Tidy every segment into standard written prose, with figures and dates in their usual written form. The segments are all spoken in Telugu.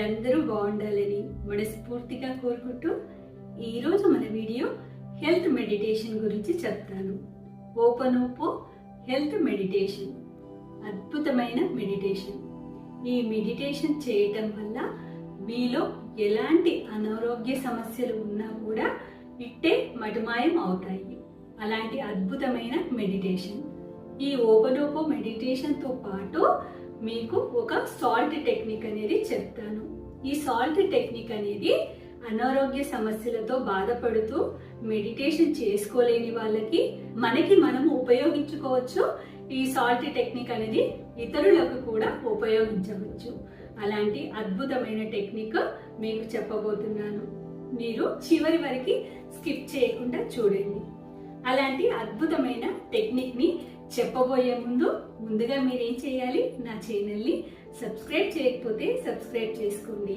మీరందరూ బాగుండాలని మనస్ఫూర్తిగా కోరుకుంటూ ఈరోజు మన వీడియో హెల్త్ మెడిటేషన్ గురించి చెప్తాను. ఓపెనోపో హెల్త్ మెడిటేషన్ అద్భుతమైన మెడిటేషన్. ఈ మెడిటేషన్ చేయటం వల్ల మీలో ఎలాంటి అనారోగ్య సమస్యలు ఉన్నా కూడా ఇట్టే మటుమాయం అవుతాయి. అలాంటి అద్భుతమైన మెడిటేషన్. ఈ ఓపెనోపో మెడిటేషన్తో పాటు మీకు ఒక సాల్ట్ టెక్నిక్ అనేది చెప్తాను. ఈ సాల్ట్ టెక్నిక్ అనేది అనారోగ్య సమస్యలతో బాధపడుతూ మెడిటేషన్ చేసుకోలేని వాళ్ళకి మనకి మనము ఉపయోగించుకోవచ్చు. ఈ సాల్ట్ టెక్నిక్ అనేది ఇతరులకు కూడా ఉపయోగించవచ్చు. అలాంటి అద్భుతమైన టెక్నిక్ మీకు చెప్పబోతున్నాను. మీరు చివరి వరకు స్కిప్ చేయకుండా చూడండి. అలాంటి అద్భుతమైన టెక్నిక్ ని చెప్పబోయే ముందుగా మీరేం చేయాలి, నా ఛానల్ని సబ్స్క్రైబ్ చేయకపోతే సబ్స్క్రైబ్ చేసుకోండి.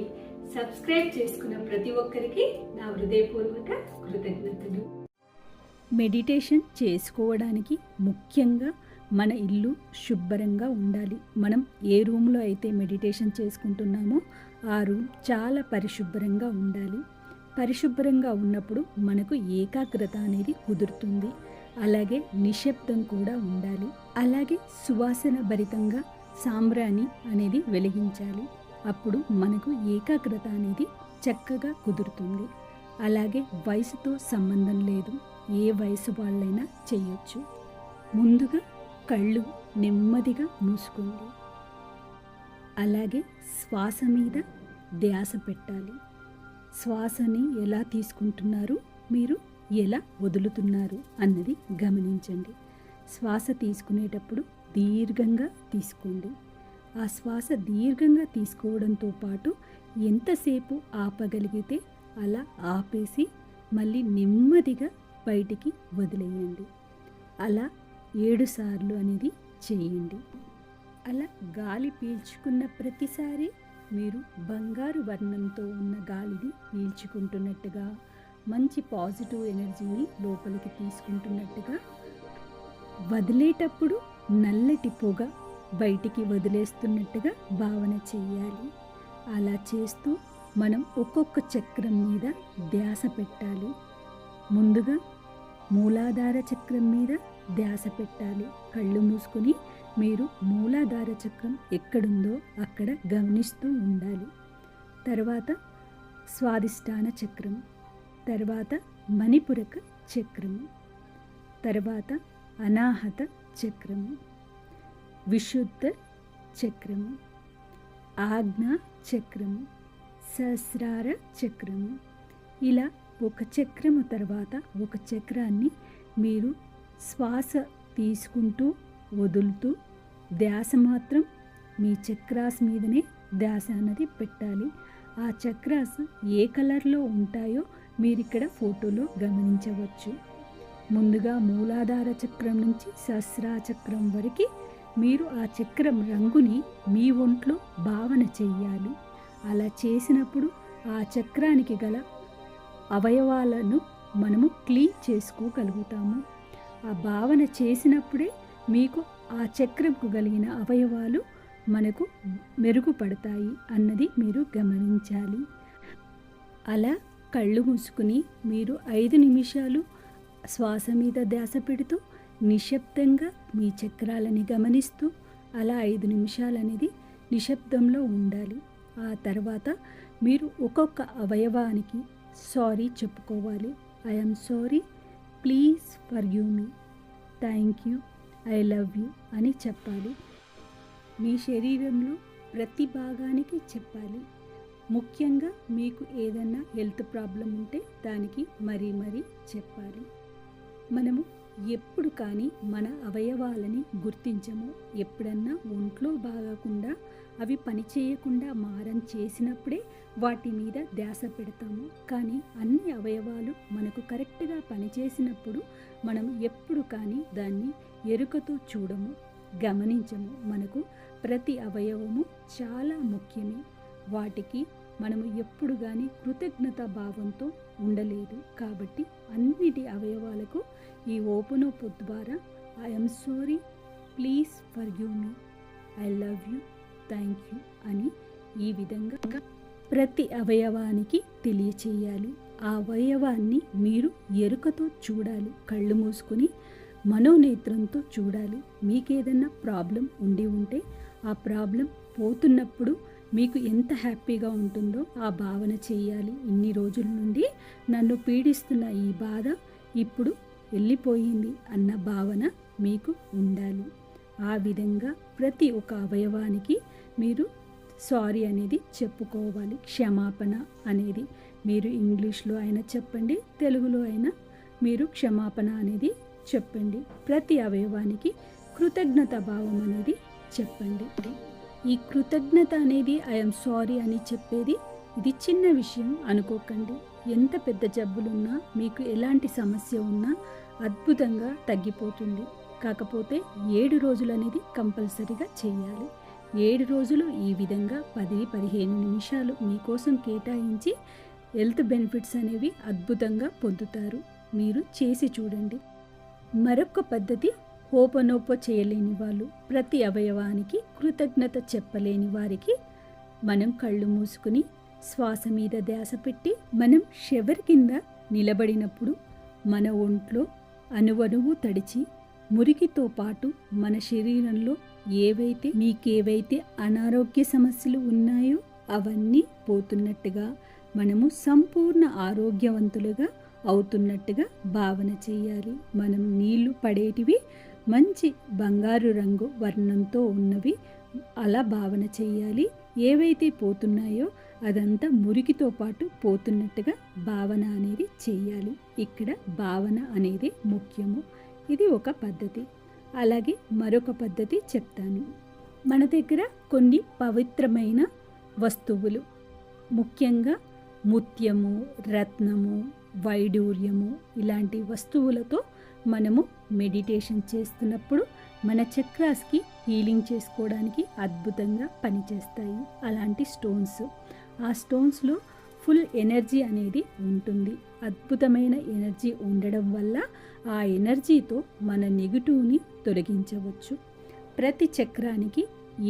సబ్స్క్రైబ్ చేసుకున్న ప్రతి ఒక్కరికి నా హృదయపూర్వక కృతజ్ఞతలు. మెడిటేషన్ చేసుకోవడానికి ముఖ్యంగా మన ఇల్లు శుభ్రంగా ఉండాలి. మనం ఏ రూమ్లో అయితే మెడిటేషన్ చేసుకుంటున్నామో ఆ రూమ్ చాలా పరిశుభ్రంగా ఉండాలి. పరిశుభ్రంగా ఉన్నప్పుడు మనకు ఏకాగ్రత అనేది కుదురుతుంది. అలాగే నిశ్శబ్దం కూడా ఉండాలి. అలాగే సువాసన భరితంగా సాంబ్రాణి అనేది వెలిగించాలి. అప్పుడు మనకు ఏకాగ్రత అనేది చక్కగా కుదురుతుంది. అలాగే వయసుతో సంబంధం లేదు, ఏ వయసు వాళ్ళైనా చేయొచ్చు. ముందుగా కళ్ళు నెమ్మదిగా మూసుకోండి. అలాగే శ్వాస మీద ధ్యాస పెట్టాలి. శ్వాసని ఎలా తీసుకుంటున్నారు, మీరు ఎలా వదులుతున్నారు అన్నది గమనించండి. శ్వాస తీసుకునేటప్పుడు దీర్ఘంగా తీసుకోండి. ఆ శ్వాస దీర్ఘంగా తీసుకోవడంతో పాటు ఎంతసేపు ఆపగలిగితే అలా ఆపేసి మళ్ళీ నెమ్మదిగా బయటికి వదిలేయండి. అలా 7 సార్లు అనేది చేయండి. అలా గాలి పీల్చుకున్న ప్రతిసారి మీరు బంగారు వర్ణంతో ఉన్న గాలిని పీల్చుకుంటున్నట్టుగా, మంచి పాజిటివ్ ఎనర్జీని లోపలికి తీసుకుంటున్నట్టుగా, వదిలేటప్పుడు నల్లటి పొగ బయటికి వదిలేస్తున్నట్టుగా భావన చేయాలి. అలా చేస్తూ మనం ఒక్కొక్క చక్రం మీద ధ్యాస పెట్టాలి. ముందుగా మూలాధార చక్రం మీద ధ్యాస పెట్టాలి. కళ్ళు మూసుకొని మీరు మూలాధార చక్రం ఎక్కడుందో అక్కడ గమనిస్తూ ఉండాలి. తర్వాత స్వాదిష్టాన చక్రం, తర్వాత మణిపురక చక్రము, తర్వాత అనాహత చక్రము, విశుద్ధ చక్రము, ఆజ్ఞా చక్రము, సహస్రార చక్రము. ఇలా ఒక చక్రము తర్వాత ఒక చక్రాన్ని మీరు శ్వాస తీసుకుంటూ వదులుతూ ధ్యాస మాత్రం మీ చక్రాస్ మీదనే ధ్యాస అన్నది పెట్టాలి. ఆ చక్రాస్ ఏ కలర్లో ఉంటాయో మీరు ఇక్కడ ఫోటోలో గమనించవచ్చు. ముందుగా మూలాధార చక్రం నుంచి సహస్రా చక్రం వరకు మీరు ఆ చక్రం రంగుని మీ ఒంట్లో భావన చెయ్యాలి. అలా చేసినప్పుడు ఆ చక్రానికి గల అవయవాలను మనము క్లీన్ చేసుకోగలుగుతాము. ఆ భావన చేసినప్పుడే మీకు ఆ చక్రంకు కలిగిన అవయవాలు మనకు మెరుగుపడతాయి అన్నది మీరు గమనించాలి. అలా కళ్ళు మూసుకుని మీరు 5 నిమిషాలు శ్వాస మీద ధ్యాస పెడుతూ నిశ్శబ్దంగా మీ చక్రాలని గమనిస్తూ అలా 5 నిమిషాలు అనేది నిశ్శబ్దంలో ఉండాలి. ఆ తర్వాత మీరు ఒక్కొక్క అవయవానికి సారీ చెప్పుకోవాలి. I'm sorry, please forgive me, thank you, I love you అని చెప్పాలి. మీ శరీరంలో ప్రతి భాగానికి చెప్పాలి. ముఖ్యంగా మీకు ఏదైనా హెల్త్ ప్రాబ్లం ఉంటే దానికి మరీ చెప్పాలి. మనము ఎప్పుడు కానీ మన అవయవాలని గుర్తించము. ఎప్పుడన్నా ఒంట్లో బాగకుండా అవి పనిచేయకుండా మారం చేసినప్పుడే వాటి మీద ధ్యాస పెడతాము. కానీ అన్ని అవయవాలు మనకు కరెక్ట్గా పనిచేసినప్పుడు మనం ఎప్పుడు కానీ దాన్ని ఎరుకతో చూడము, గమనించము. మనకు ప్రతి అవయవము చాలా ముఖ్యమే. వాటికి మనము ఎప్పుడు కానీ కృతజ్ఞతా భావంతో ఉండలేదు. కాబట్టి అన్నిటి అవయవాలకు ఈ ఓపెనోపో ద్వారా I'm sorry, please forgive me, I love you, thank you అని ఈ విధంగా ప్రతి అవయవానికి తెలియచేయాలి. ఆ అవయవాన్ని మీరు ఎరుకతో చూడాలి. కళ్ళు మూసుకుని మనోనేత్రంతో చూడాలి. మీకేదన్నా ప్రాబ్లం ఉండి ఉంటే ఆ ప్రాబ్లం పోతున్నప్పుడు మీకు ఎంత హ్యాపీగా ఉంటుందో ఆ భావన చేయాలి. ఇన్ని రోజుల నుండి నన్ను పీడిస్తున్న ఈ బాధ ఇప్పుడు వెళ్ళిపోయింది అన్న భావన మీకు ఉండాలి. ఆ విధంగా ప్రతి ఒక్క అవయవానికి మీరు సారీ అనేది చెప్పుకోవాలి. క్షమాపణ అనేది మీరు ఇంగ్లీష్లో అయినా చెప్పండి, తెలుగులో అయినా మీరు క్షమాపణ అనేది చెప్పండి. ప్రతి అవయవానికి కృతజ్ఞత భావం అనేది చెప్పండి. ఈ కృతజ్ఞత అనేది ఐఎమ్ సారీ అని చెప్పేది ఇది చిన్న విషయం అనుకోకండి. ఎంత పెద్ద జబ్బులున్నా, మీకు ఎలాంటి సమస్య ఉన్నా అద్భుతంగా తగ్గిపోతుంది. కాకపోతే 7 రోజులు అనేది కంపల్సరీగా చేయాలి. 7 రోజులు ఈ విధంగా 10-15 నిమిషాలు మీకోసం కేటాయించి హెల్త్ బెనిఫిట్స్ అనేవి అద్భుతంగా పొందుతారు. మీరు చేసి చూడండి. మరొక పద్ధతి, హోపనోపో చేయలేని వాళ్ళు, ప్రతి అవయవానికి కృతజ్ఞత చెప్పలేని వారికి మనం కళ్ళు మూసుకుని శ్వాస మీద ధ్యాస పెట్టి మనం షవర్ కింద నిలబడినప్పుడు మన ఒంట్లో అణువణువు తడిచి మురికితో పాటు మన శరీరంలో మీకేవైతే అనారోగ్య సమస్యలు ఉన్నాయో అవన్నీ పోతున్నట్టుగా, మనము సంపూర్ణ ఆరోగ్యవంతులుగా అవుతున్నట్టుగా భావన చేయాలి. మనం నీళ్లు పడేటివి మంచి బంగారు రంగు వర్ణంతో ఉన్నవి అలా భావన చేయాలి. ఏవైతే పోతున్నాయో అదంతా మురికితో పాటు పోతున్నట్టుగా భావన అనేది చేయాలి. ఇక్కడ భావన అనేది ముఖ్యము. ఇది ఒక పద్ధతి. అలాగే మరొక పద్ధతి చెప్తాను. మన దగ్గర కొన్ని పవిత్రమైన వస్తువులు, ముఖ్యంగా ముత్యము, రత్నము, వైడూర్యము ఇలాంటి వస్తువులతో మనము మెడిటేషన్ చేస్తున్నప్పుడు మన చక్రాస్కి హీలింగ్ చేసుకోవడానికి అద్భుతంగా పనిచేస్తాయి. అలాంటి స్టోన్స్, ఆ స్టోన్స్లో ఫుల్ ఎనర్జీ అనేది ఉంటుంది. అద్భుతమైన ఎనర్జీ ఉండడం వల్ల ఆ ఎనర్జీతో మన నెగిటివ్ని తొలగించవచ్చు. ప్రతి చక్రానికి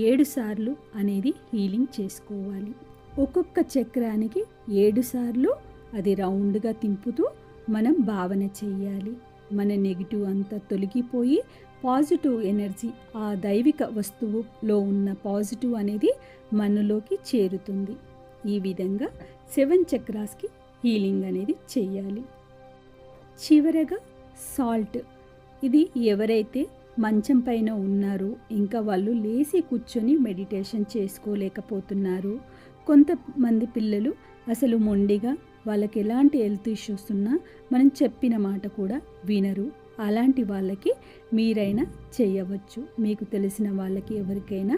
7 సార్లు అనేది హీలింగ్ చేసుకోవాలి. ఒక్కొక్క చక్రానికి 7 సార్లు అది రౌండ్గా తింపుతూ మనం భావన చేయాలి. మన నెగిటివ్ అంతా తొలగిపోయి పాజిటివ్ ఎనర్జీ, ఆ దైవిక వస్తువులో ఉన్న పాజిటివ్ అనేది మనలోకి చేరుతుంది. ఈ విధంగా 7 చక్రాస్కి హీలింగ్ అనేది చేయాలి. చివరగా సాల్ట్. ఇది ఎవరైతే మంచం పైన ఉన్నారు, ఇంకా వాళ్ళు లేచి కూర్చొని మెడిటేషన్ చేసుకోలేకపోతున్నారు, కొంతమంది పిల్లలు అసలు మొండిగా వాళ్ళకి ఎలాంటి హెల్త్ ఇష్యూస్ ఉన్నా మనం చెప్పిన మాట కూడా వినరు. అలాంటి వాళ్ళకి మీరైనా చేయవచ్చు. మీకు తెలిసిన వాళ్ళకి ఎవరికైనా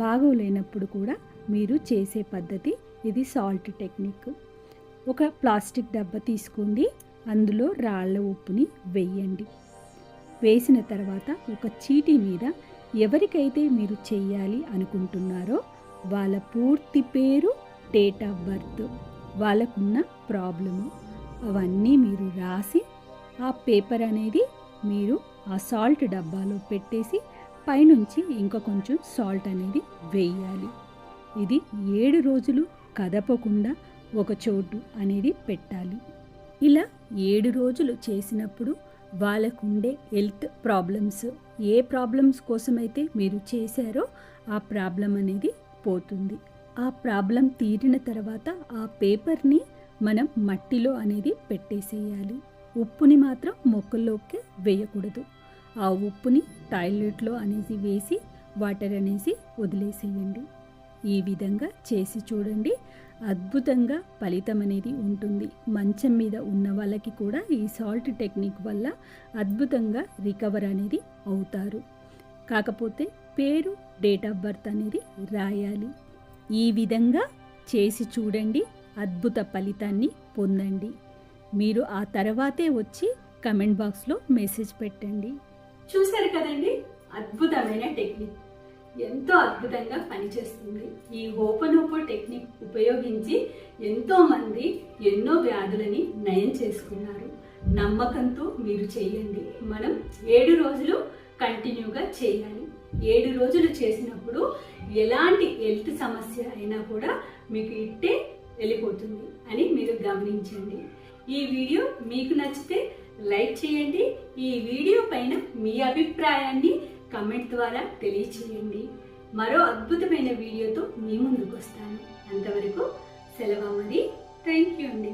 బాగోలేనప్పుడు కూడా మీరు చేసే పద్ధతి ఇది సాల్ట్ టెక్నిక్. ఒక ప్లాస్టిక్ డబ్బా తీసుకోండి, అందులో రాళ్ళ ఉప్పుని వేయండి. వేసిన తర్వాత ఒక చీటీ మీద ఎవరికైతే మీరు చెయ్యాలి అనుకుంటున్నారో వాళ్ళ పూర్తి పేరు, డేట్ ఆఫ్ బర్త్, వాళ్ళకున్న ప్రాబ్లము అవన్నీ మీరు రాసి ఆ పేపర్ అనేది మీరు ఆ సాల్ట్ డబ్బాలో పెట్టేసి పైనుంచి ఇంకా కొంచెం సాల్ట్ అనేది వేయాలి. ఇది 7 రోజులు కదపకుండా ఒక చోటు అనేది పెట్టాలి. ఇలా 7 రోజులు చేసినప్పుడు వాళ్ళకుండే హెల్త్ ప్రాబ్లమ్స్, ఏ ప్రాబ్లమ్స్ కోసమైతే మీరు చేశారో ఆ ప్రాబ్లం అనేది పోతుంది. ఆ ప్రాబ్లం తీరిన తర్వాత ఆ పేపర్ని మనం మట్టిలో అనేది పెట్టేసేయాలి. ఉప్పుని మాత్రం మొక్కల్లోకి వేయకూడదు. ఆ ఉప్పుని టాయిలెట్లో అనేసి వేసి వాటర్ అనేసి వదిలేసేయండి. ఈ విధంగా చేసి చూడండి, అద్భుతంగా ఫలితం అనేది ఉంటుంది. మంచం మీద ఉన్న వాళ్ళకి కూడా ఈ సాల్ట్ టెక్నిక్ వల్ల అద్భుతంగా రికవర్ అనేది అవుతారు. కాకపోతే పేరు, డేట్ ఆఫ్ బర్త్ అనేది రాయాలి. ఈ విధంగా చేసి చూడండి, అద్భుత ఫలితాన్ని పొందండి. మీరు ఆ తర్వాతే వచ్చి కమెంట్ బాక్స్లో మెసేజ్ పెట్టండి. చూశారు కదండి, అద్భుతమైన టెక్నిక్ ఎంతో అద్భుతంగా పనిచేస్తుంది. ఈ హోపనోపో టెక్నిక్ ఉపయోగించి ఎంతో మంది ఎన్నో వ్యాధులని నయం చేసుకున్నారు. నమ్మకంతో మీరు చేయండి. మనం 7 రోజులు కంటిన్యూగా చేయాలి. 7 రోజులు చేసినప్పుడు ఎలాంటి హెల్త్ సమస్య అయినా కూడా మీకు ఇట్టే వెళ్ళిపోతుంది అని మీరు గమనించండి. ఈ వీడియో మీకు నచ్చితే లైక్ చేయండి. ఈ వీడియో పైన మీ అభిప్రాయాన్ని కమెంట్ ద్వారా తెలియచేయండి. మరో అద్భుతమైన వీడియోతో మీ ముందుకు వస్తాను. అంతవరకు సెలవు మరి. థ్యాంక్ యూ అండి.